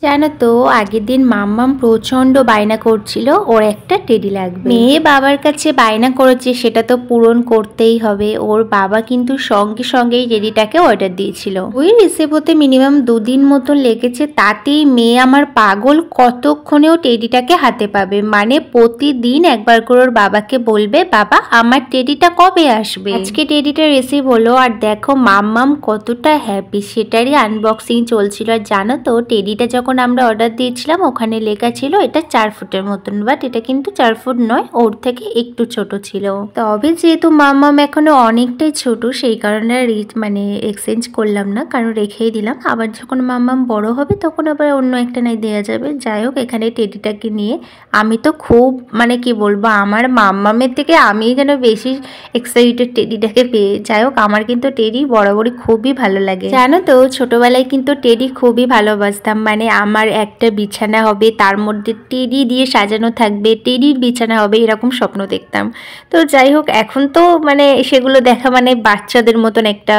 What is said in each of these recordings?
জানো তো আগের দিন মাম্মাম প্রচন্ড বায়না করছিল ওর একটা টেডি লাগবে। মেয়ে বাবার কাছে বায়না করেছে, সেটা তো পূরণ করতেই হবে। ওর বাবা কিন্তু সঙ্গে সঙ্গেই টেডিটাকে অর্ডার দিয়েছিল। ওই রিসিভ হতে মিনিমাম 2 দিন মতো লেগেছে। তাতেই মেয়ে আমার পাগল, কতক্ষণেও টেডিটাকে হাতে পাবে। মানে প্রতিদিন একবার করে ওর বাবাকে বলবে, বাবা আমার টেডিটা কবে আসবে। আজকে টেডিটা রিসিভ হলো আর দেখো মাম্মাম কতটা হ্যাপি, সেটারই আনবক্সিং চলছিল। আর জানো তো টেডিটা যখন আমরা অর্ডার দিয়েছিলাম ওখানে লেখা ছিল এটা 4 ফুটের মতন, বাট এটা কিন্তু 4 ফুট নয়, ওর থেকে একটু ছোট ছিল। তবে যেহেতু মাম্মাম এখনো অনেকটাই ছোট, সেই কারণে মানে এক্সচেঞ্জ করলাম না, কারণ রেখেই দিলাম। আবার যখন মাম্মাম বড় হবে তখন আবার অন্য একটা নাই দেওয়া যাবে। যাই হোক, এখানে টেডিটাকে নিয়ে আমি তো খুব মানে কি বলবো, আমার মাম্মামের থেকে আমি যেন বেশি এক্সাইটেড টেডিটাকে পেয়ে। যাই হোক, আমার কিন্তু টেডি বরাবরই খুবই ভালো লাগে। জানো তো ছোটবেলায় কিন্তু টেডি খুবই ভালোবাসতাম। মানে আমার একটা বিছানা হবে, তার মধ্যে টেডি দিয়ে সাজানো থাকবে, টেডির বিছানা হবে, এরকম স্বপ্ন দেখতাম। তো যাই হোক, এখন তো মানে সেগুলো দেখা মানে বাচ্চাদের মতন একটা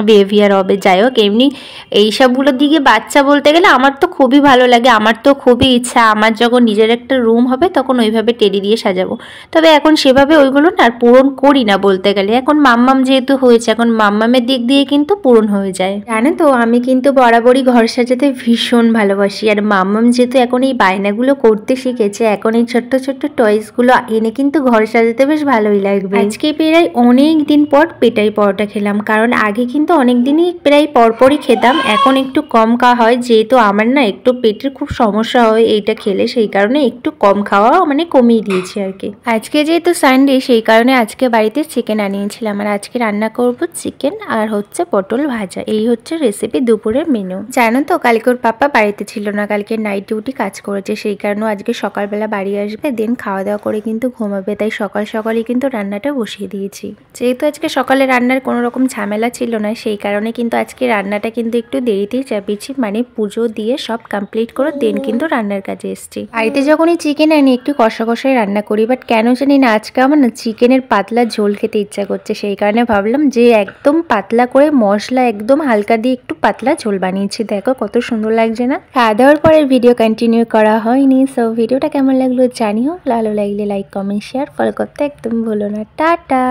বিহেভিয়ার হবে। যাই হোক, এমনি এইসবগুলোর দিকে বাচ্চা বলতে গেলে আমার তো খুবই ভালো লাগে। আমার তো খুবই ইচ্ছা আমার যখন নিজের একটা রুম হবে তখন ওইভাবে টেডি দিয়ে সাজাবো। তবে এখন সেভাবে ওইগুলো না আর পূরণ করি না বলতে গেলে। এখন মাম্মাম যেহেতু হয়েছে, এখন মাম্মামের দিক দিয়ে কিন্তু পূরণ হয়ে যায়। জানো তো আমি কিন্তু বরাবরই ঘর সাজাতে ভীষণ ভালোবাসি। আর মাম্মাম যেহেতু এখন এই বায়নাগুলো করতে শিখেছে, এখন এই ছোট্ট ছোট্ট টয়েসগুলো এনে কিন্তু ঘর সাজাতে বেশ ভালোই লাগবে। আজকে প্রায় অনেক দিন পর পেটাই পরোটা খেলাম, কারণ আগে কিন্তু অনেক দিনই প্রায় পরপরই খেতাম। এখন একটু কম খাওয়া হয়, যেহেতু আমার না একটু পেটের খুব সমস্যা হয় এইটা খেলে, সেই কারণে একটু কম খাওয়া মানে কমিয়ে দিয়েছি আর কি। আজকে যেহেতু সানডে, সেই কারণে আজকে বাড়িতে চিকেন আনিয়েছিলাম। আর আজকে রান্না করব চিকেন আর হচ্ছে পটল ভাজা। এই হচ্ছে রেসিপি দুপুরের মেনু। জানো তো কালকে ওর পাপা বাড়িতে ছিল না, কালকে নাইট ডিউটি কাজ করেছে, সেই কারণে আজকে সকালবেলা বাড়ি আসবে, দেন খাওয়া দাওয়া করে কিন্তু ঘুমাবে। তাই সকাল সকালই কিন্তু রান্নাটা বসিয়ে দিয়েছি। যেহেতু আজকে সকালে রান্নার কোনো রকম ঝামেলা ছিল না, সেই কারণে কিন্তু আজকে রান্নাটা কিন্তু একটু দেরিতেই চাপিয়েছি। মানে পুজো দিয়ে সব কমপ্লিট করে দেন কিন্তু রান্নার কাজে এসেছি। বাড়িতে যখনই চিকেন আনি একটু কষা কষাই রান্না করি, বাট কেন জানি না আজকে আমার না চিকেনের পাতলা ঝোল খেতে ইচ্ছা করছে। সেই কারণে ভাবলাম যে একদম পাতলা করে মশলা একদম হালকা দিয়ে একটু পাতলা ঝোল বানিয়েছি। দেখো কত সুন্দর লাগছে না। খাওয়া দাওয়ার পরের ভিডিও কন্টিনিউ করা হয়নি। সো ভিডিওটা কেমন লাগলো জানিও। ভালো লাগলে লাইক কমেন্ট শেয়ার ফলো করতে একদম ভুলো না। টাটা।